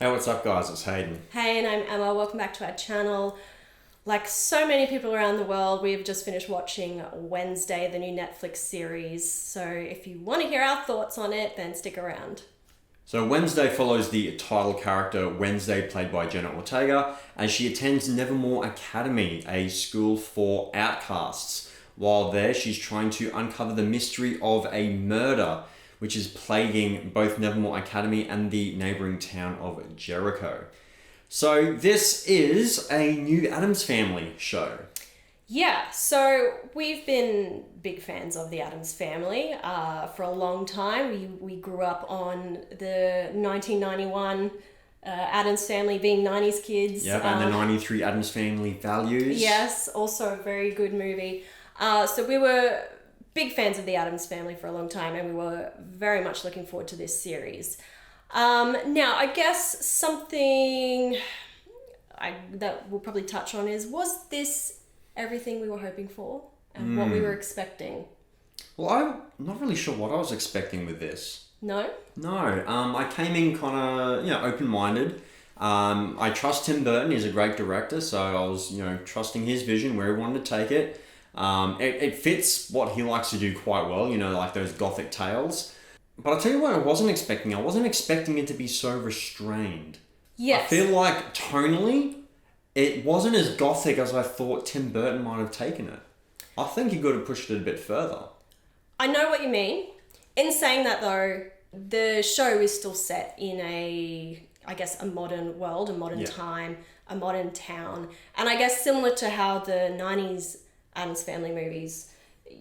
Hey, what's up guys? It's Hayden. Hey, and I'm Emma. Welcome back to our channel. Like so many people around the world, we have just finished watching Wednesday, the new Netflix series. So if you want to hear our thoughts on it, then stick around. So Wednesday follows the title character Wednesday, played by Jenna Ortega, as she attends Nevermore Academy, a school for outcasts. While there, she's trying to uncover the mystery of a murder which is plaguing both Nevermore Academy and the neighboring town of Jericho. So this is a new Addams Family show. Yeah, so we've been big fans of the Addams Family for a long time. We grew up on the 1991 Addams Family, being 90s kids. Yep, and the 93 Addams Family Values. Yes, also a very good movie. So we were big fans of the Addams Family for a long time, and we were very much looking forward to this series. Now, I guess something that we'll probably touch on is, was this everything we were hoping for and what we were expecting? Well, I'm not really sure what I was expecting with this. No? No, I came in kind of, open-minded. I trust Tim Burton. He's a great director, so I was, trusting his vision, where he wanted to take it. It fits what he likes to do quite well, like those gothic tales. But I'll tell you what I wasn't expecting. I wasn't expecting it to be so restrained. Yes. I feel like tonally, it wasn't as gothic as I thought Tim Burton might have taken it. I think he could have pushed it a bit further. I know what you mean. In saying that though, the show is still set in a modern world, a modern time, a modern town. And I guess similar to how the 90s Addams Family movies,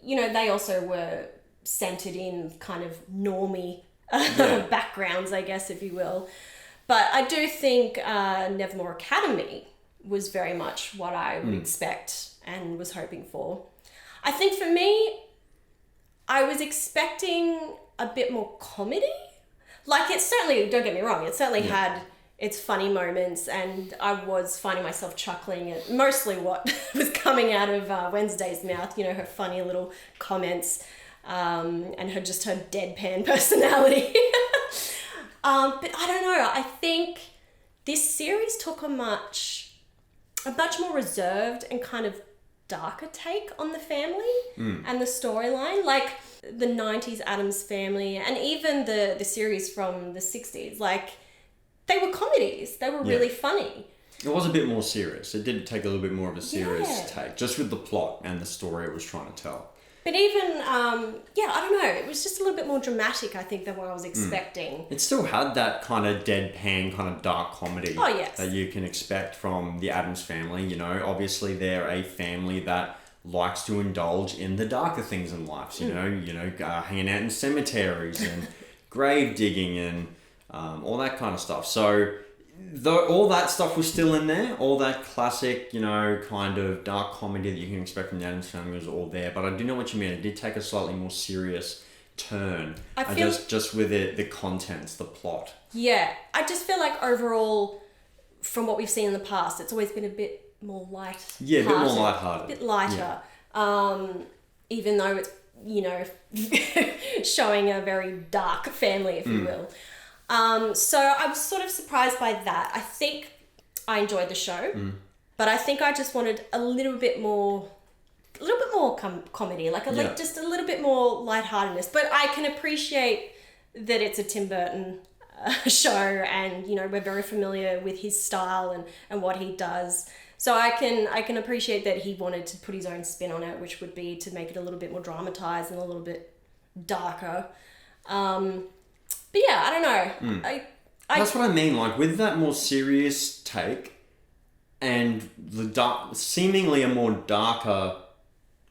they also were centered in kind of normie backgrounds, I guess, if you will. But I do think Nevermore Academy was very much what I would expect and was hoping for. I think for me, I was expecting a bit more comedy. Like, it certainly, don't get me wrong, it certainly had its funny moments, and I was finding myself chuckling at mostly what was coming out of Wednesday's mouth, her funny little comments and her deadpan personality. But I don't know, I think this series took a much more reserved and kind of darker take on the family and the storyline. Like the 90s Addams Family and even the series from the 60s, like they were comedies. They were really funny. It was a bit more serious. It did take a little bit more of a serious take, just with the plot and the story it was trying to tell. But even, I don't know, it was just a little bit more dramatic, I think, than what I was expecting. It still had that kind of deadpan, kind of dark comedy that you can expect from the Addams Family. Obviously they're a family that likes to indulge in the darker things in life. Hanging out in cemeteries and grave digging and all that kind of stuff. So all that stuff was still in there. All that classic, kind of dark comedy that you can expect from the Addams Family was all there. But I do know what you mean. It did take a slightly more serious turn. I feel just with the contents, the plot. Yeah, I just feel like overall, from what we've seen in the past, it's always been a bit more light. Yeah, a bit more lighthearted. A bit lighter. Yeah. Even though it's, showing a very dark family, if you will. So I was sort of surprised by that. I think I enjoyed the show, but I think I just wanted a little bit more comedy, just a little bit more lightheartedness. But I can appreciate that it's a Tim Burton show, and we're very familiar with his style and what he does. So I can appreciate that he wanted to put his own spin on it, which would be to make it a little bit more dramatized and a little bit darker. But yeah, I don't know. That's what I mean. Like, with that more serious take and the seemingly a more darker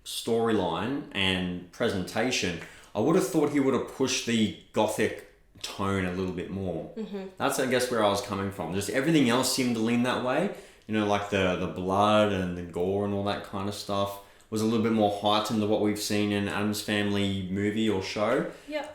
storyline and presentation, I would have thought he would have pushed the gothic tone a little bit more. That's, I guess, where I was coming from. Just everything else seemed to lean that way. Like the blood and the gore and all that kind of stuff was a little bit more heightened than what we've seen in Addams Family movie or show. Yeah.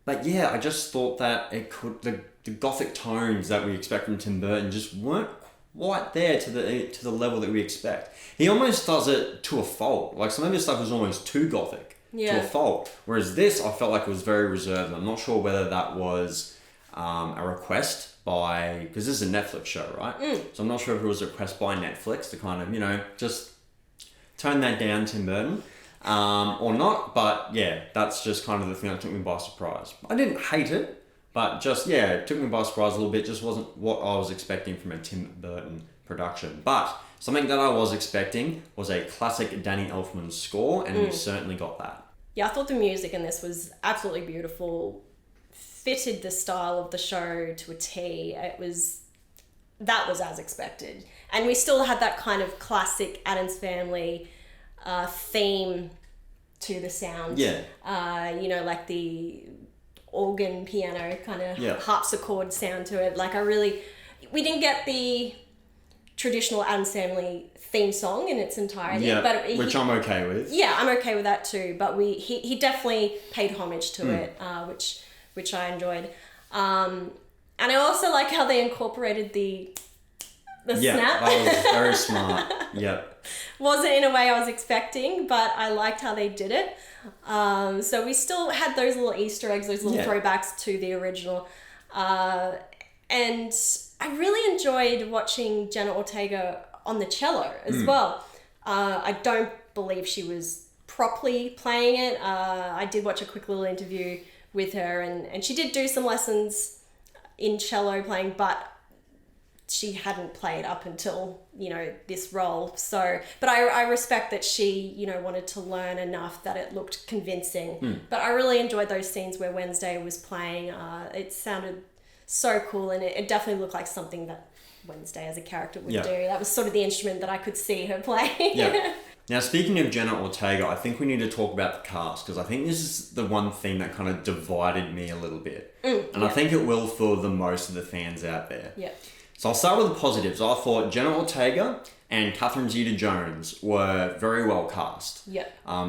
But yeah, I just thought that the gothic tones that we expect from Tim Burton just weren't quite there to the level that we expect. He almost does it to a fault. Like, some of his stuff is almost too gothic to a fault. Whereas this, I felt like it was very reserved. I'm not sure whether that was a request because this is a Netflix show, right? So I'm not sure if it was a request by Netflix to kind of, you know, just tone that down, Tim Burton, or not. But yeah, that's just kind of the thing that took me by surprise. I didn't hate it, but just, yeah, it took me by surprise a little bit. Just wasn't what I was expecting from a Tim Burton production. But something that I was expecting was a classic Danny Elfman score, and we certainly got that. Yeah, I thought the music in this was absolutely beautiful, fitted the style of the show to a T. That was as expected. And we still had that kind of classic Addams Family theme to the sound. Yeah. You know, like the organ, piano kind of harpsichord sound to it. Like we didn't get the traditional Addams Family theme song in its entirety, which I'm okay with. Yeah, I'm okay with that too. But he definitely paid homage to it, which I enjoyed. And I also like how they incorporated the snap. Yeah, that was very smart. Yep. Wasn't in a way I was expecting, but I liked how they did it. So we still had those little Easter eggs, those little throwbacks to the original. And I really enjoyed watching Jenna Ortega on the cello as well. I don't believe she was properly playing it. I did watch a quick little interview with her, and she did do some lessons in cello playing, but she hadn't played up until, you know, this role. So, but I respect that she, you know, wanted to learn enough that it looked convincing. But I really enjoyed those scenes where Wednesday was playing. It sounded so cool, and it definitely looked like something that Wednesday as a character would do. That was sort of the instrument that I could see her playing. Yeah. Now, speaking of Jenna Ortega, I think we need to talk about the cast, because I think this is the one thing that kind of divided me a little bit. And I think it will for the most of the fans out there. Yeah. So I'll start with the positives. I thought Jenna Ortega and Catherine Zeta-Jones were very well cast. Yeah.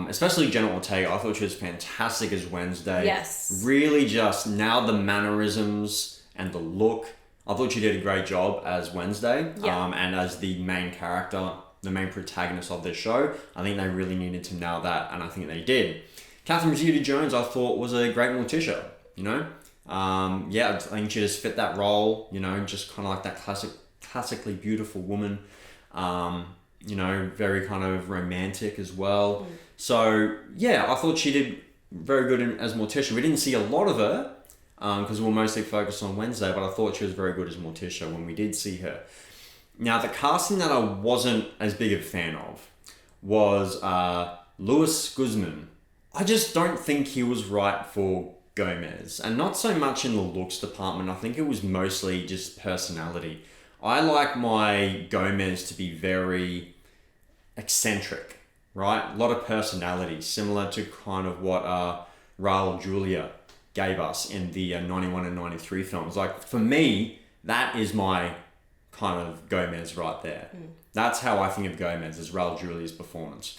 Especially Jenna Ortega. I thought she was fantastic as Wednesday. Yes. Really just nailed the mannerisms and the look. I thought she did a great job as Wednesday. Yeah. And as the main character, the main protagonist of this show. I think they really needed to nail that, and I think they did. Catherine Zeta-Jones, I thought, was a great Morticia, you know? I think she just fit that role, you know, just kind of like that classically beautiful woman, you know, very kind of romantic as well. So, yeah, I thought she did very good as Morticia. We didn't see a lot of her, because we were mostly focused on Wednesday, but I thought she was very good as Morticia when we did see her. Now, the casting that I wasn't as big a fan of was Luis Guzman. I just don't think he was right for Gomez, and not so much in the looks department. I think it was mostly just personality. I like my Gomez to be very eccentric, right? A lot of personality, similar to kind of what Raul Julia gave us in the 91 and 93 films. Like, for me, that is my kind of Gomez right there. That's how I think of Gomez, as Raul Julia's performance.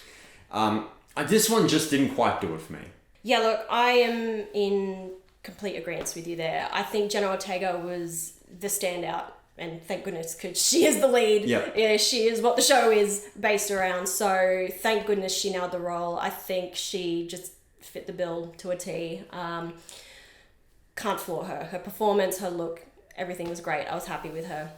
This one just didn't quite do it for me. Yeah, look, I am in complete agreement with you there. I think Jenna Ortega was the standout, and thank goodness, because she is the lead. Yep. Yeah, she is what the show is based around. So thank goodness she nailed the role. I think she just fit the bill to a T. Can't flaw her. Her performance, her look, everything was great. I was happy with her.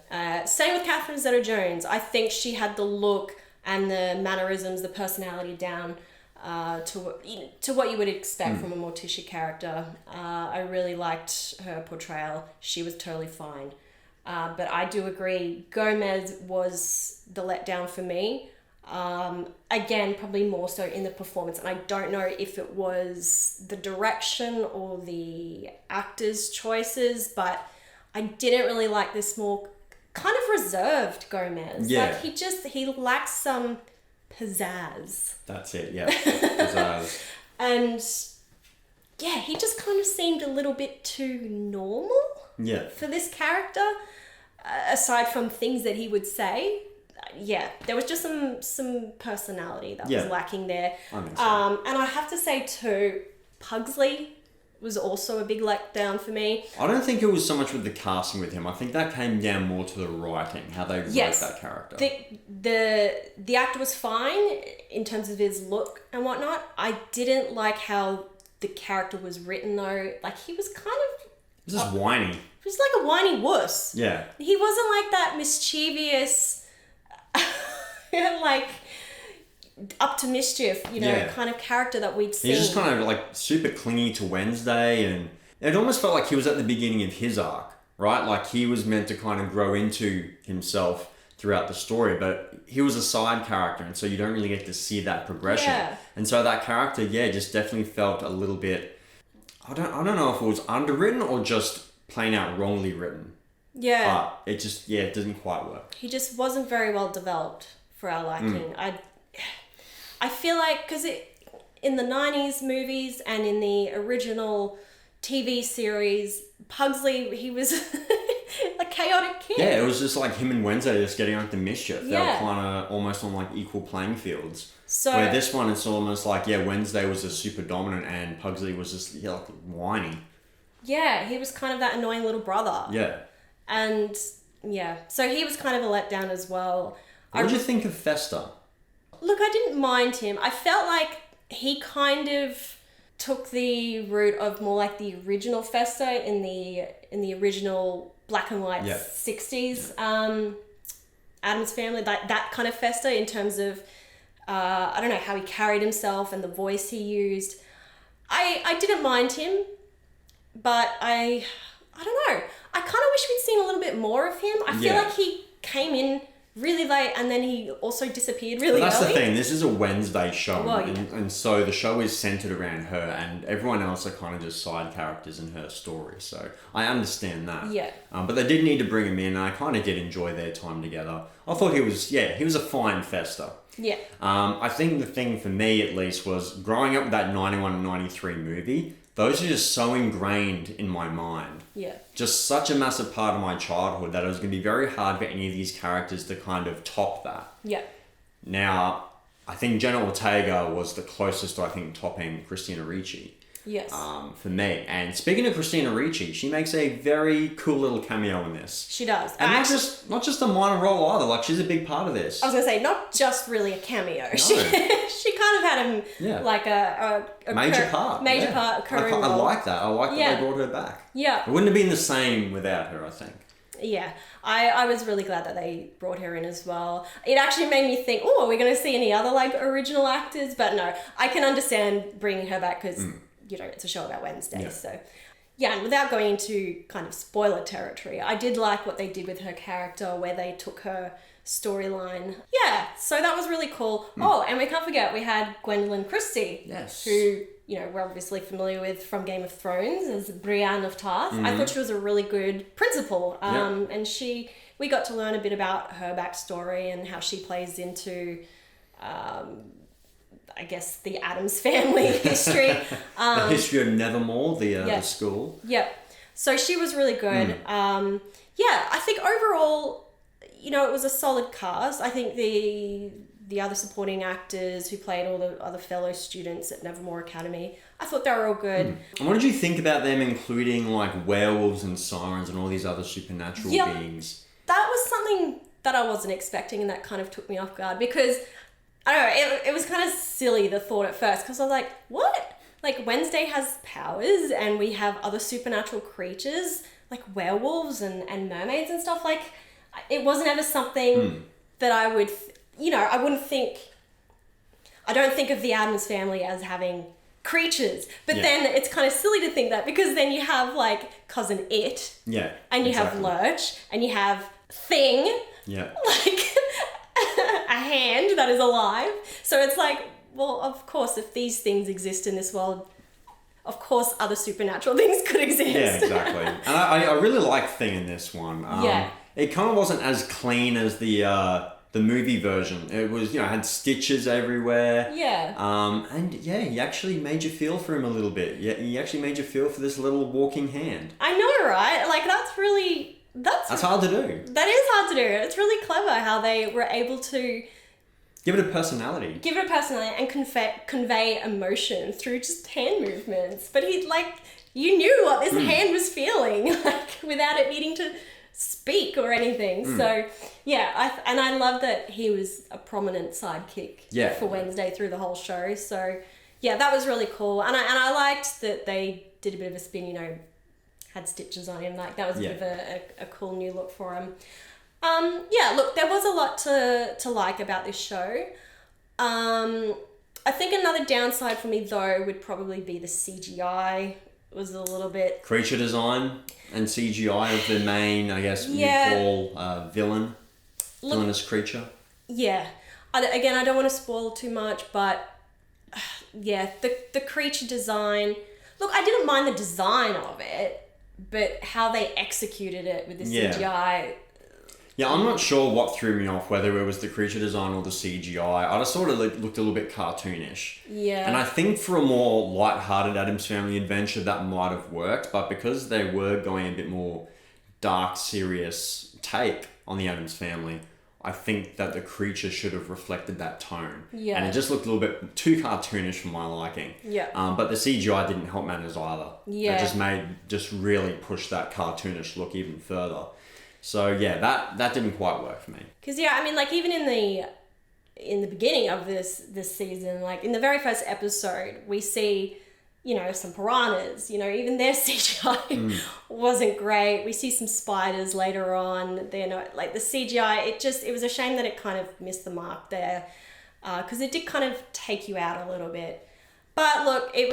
Same with Catherine Zeta-Jones. I think she had the look and the mannerisms, the personality down to what you would expect from a Morticia character. I really liked her portrayal. She was totally fine. But I do agree, Gomez was the letdown for me. Again, probably more so in the performance, and I don't know if it was the direction or the actors' choices, but I didn't really like this more kind of reserved Gomez. Yeah. Like, he lacks some pizzazz. That's it, yeah. Pizzazz. And yeah, he just kind of seemed a little bit too normal for this character, aside from things that he would say. Yeah, there was just some personality that was lacking there. I think so. And I have to say too, Pugsley was also a big letdown for me. I don't think it was so much with the casting with him. I think that came down more to the writing, how they wrote that character. The actor was fine in terms of his look and whatnot. I didn't like how the character was written though. Like, he was kind of He's just whiny. He was like a whiny wuss. Yeah. He wasn't like that mischievous, like up to mischief, kind of character that we'd seen. He's just kind of like super clingy to Wednesday, and it almost felt like he was at the beginning of his arc, right? Like he was meant to kind of grow into himself throughout the story, but he was a side character, and so you don't really get to see that progression. Yeah. And so that character, just definitely felt a little bit, I don't know if it was underwritten or just plain out wrongly written. Yeah. But it just, it didn't quite work. He just wasn't very well developed for our liking. I feel like, because in the 90s movies and in the original TV series, Pugsley, he was a chaotic kid. Yeah, it was just like him and Wednesday just getting up to mischief. Yeah. They were kind of almost on like equal playing fields. So, where this one, it's almost like, Wednesday was just super dominant and Pugsley was just, like whiny. Yeah, he was kind of that annoying little brother. Yeah. And, so he was kind of a letdown as well. What did you think of Fester? Look, I didn't mind him. I felt like he kind of took the route of more like the original Fester in the original black and white 60s Addams Family, that kind of Fester in terms of I don't know, how he carried himself and the voice he used. I didn't mind him, but I don't know. I kind of wish we'd seen a little bit more of him. I feel like he came in really late and then he also disappeared really early. That's the thing. This is a Wednesday show, Well, and so the show is centered around her, and everyone else are kind of just side characters in her story. So I understand that. Yeah. But they did need to bring him in, and I kind of did enjoy their time together. I thought he was a fine Fester. Yeah. I think the thing for me, at least, was growing up with that 91 and 93 movie. Those are just so ingrained in my mind. Yeah. Just such a massive part of my childhood that it was going to be very hard for any of these characters to kind of top that. Yeah. Now, I think Jenna Ortega was the closest to, topping Christina Ricci. Yes. For me. And speaking of Christina Ricci, she makes a very cool little cameo in this. She does. And not just a minor role either. Like, she's a big part of this. I was going to say, not just really a cameo. No. She kind of had him like a major part. Recurring I role. like that. I like that they brought her back. Yeah. It wouldn't have been the same without her, I think. Yeah, I was really glad that they brought her in as well. It actually made me think, are we going to see any other original actors? But no, I can understand bringing her back because, it's a show about Wednesday. Yeah. So, and without going into kind of spoiler territory, I did like what they did with her character where they took her storyline. Yeah, so that was really cool. Oh, and we can't forget, we had Gwendolyn Christie. Yes. Who, we're obviously familiar with from Game of Thrones as Brienne of Tarth. I thought she was a really good principal. And we got to learn a bit about her backstory and how she plays into, I guess, the Addams Family history. The history of Nevermore, the school. Yep. So she was really good. I think overall, it was a solid cast. I think the other supporting actors who played all the other fellow students at Nevermore Academy, I thought they were all good. And what did you think about them including werewolves and sirens and all these other supernatural beings? That was something that I wasn't expecting, and that kind of took me off guard because, I don't know, it was kind of silly, the thought at first, because I was like, what? Wednesday has powers and we have other supernatural creatures like werewolves and mermaids and stuff. It wasn't ever something that I would... I don't think of the Addams Family as having creatures, but then it's kind of silly to think that because then you have Cousin It, and you have Lurch, and you have Thing, a hand that is alive. So it's well, of course, if these things exist in this world, of course, other supernatural things could exist. Yeah, exactly. And I really like Thing in this one. It kind of wasn't as clean as the movie version. It was, had stitches everywhere. Yeah. And he actually made you feel for him a little bit. Yeah, he actually made you feel for this little walking hand. I know, right? That's hard to do. That is hard to do. It's really clever how they were able to give it a personality. And convey emotion through just hand movements. But you knew what this hand was feeling, without it needing to speak or anything. So I love that he was a prominent sidekick for Wednesday through the whole show. So that was really cool. And I liked that they did a bit of a spin, had stitches on him. Like that was a bit of a cool new look for him. Yeah, look, there was a lot to like about this show. I think another downside for me though would probably be the CGI. It was a little bit creature design and CGI of the main, I guess, you call villainous creature. Yeah. Again, I don't want to spoil too much, but yeah, the creature design. Look, I didn't mind the design of it, but how they executed it with the CGI. Yeah, I'm not sure what threw me off, whether it was the creature design or the CGI. I just sort of looked a little bit cartoonish. Yeah. And I think for a more light-hearted Addams Family adventure, that might have worked. But because they were going a bit more dark, serious take on the Addams Family, I think that the creature should have reflected that tone. Yeah. And it just looked a little bit too cartoonish for my liking. Yeah. But the CGI didn't help matters either. Yeah. It just really pushed that cartoonish look even further. So yeah, that didn't quite work for me. Because yeah, I mean, like even in the beginning of this season, like in the very first episode, we see, you know, some piranhas. You know, even their CGI wasn't great. We see some spiders later on. They're not like the CGI. It was a shame that it kind of missed the mark there, because it did kind of take you out a little bit. But look, it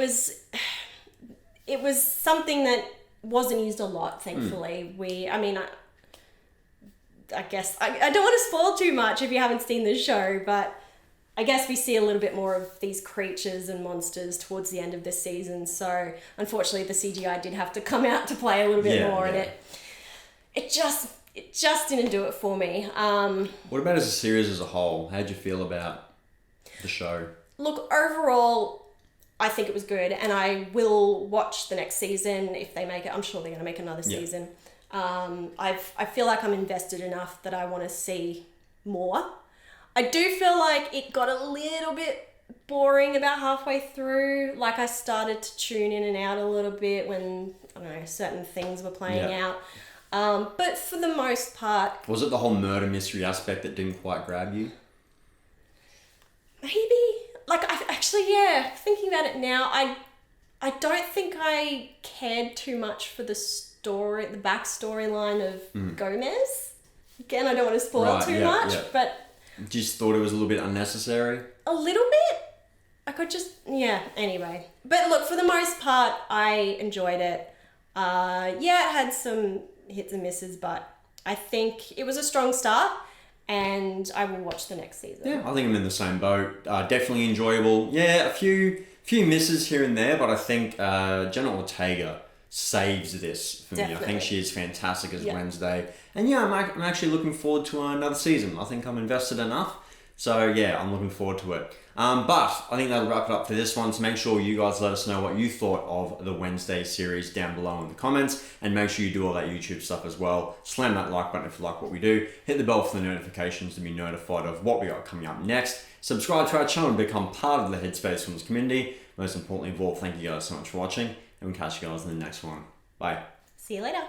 was something that wasn't used a lot. Thankfully, I guess I don't want to spoil too much if you haven't seen the show, but I guess we see a little bit more of these creatures and monsters towards the end of this season. So unfortunately, the CGI did have to come out to play a little bit more, and it just didn't do it for me. What about as a series as a whole? How'd you feel about the show? Look, overall, I think it was good, and I will watch the next season if they make it. I'm sure they're going to make another season. I feel like I'm invested enough that I want to see more. I do feel like it got a little bit boring about halfway through. Like I started to tune in and out a little bit when, I don't know, certain things were playing out. But for the most part... Was it the whole murder mystery aspect that didn't quite grab you? Maybe. Like, thinking about it now, I don't think I cared too much for the back storyline of Gomez. Again, I don't want to spoil too much, but... Just thought it was a little bit unnecessary? A little bit. I could just... Yeah, anyway. But look, for the most part, I enjoyed it. It had some hits and misses, but I think it was a strong start, and I will watch the next season. Yeah, I think I'm in the same boat. Definitely enjoyable. Yeah, a few misses here and there, but I think Jenna Ortega saves this for me. I think she is fantastic as Wednesday. And yeah, I'm actually looking forward to another season. I think I'm invested enough. So yeah, I'm looking forward to it. But I think that'll wrap it up for this one. So make sure you guys let us know what you thought of the Wednesday series down below in the comments. And make sure you do all that YouTube stuff as well. Slam that like button if you like what we do. Hit the bell for the notifications to be notified of what we got coming up next. Subscribe to our channel and become part of the Headspace Films community. Most importantly of all, thank you guys so much for watching. And we'll catch you guys in the next one. Bye. See you later.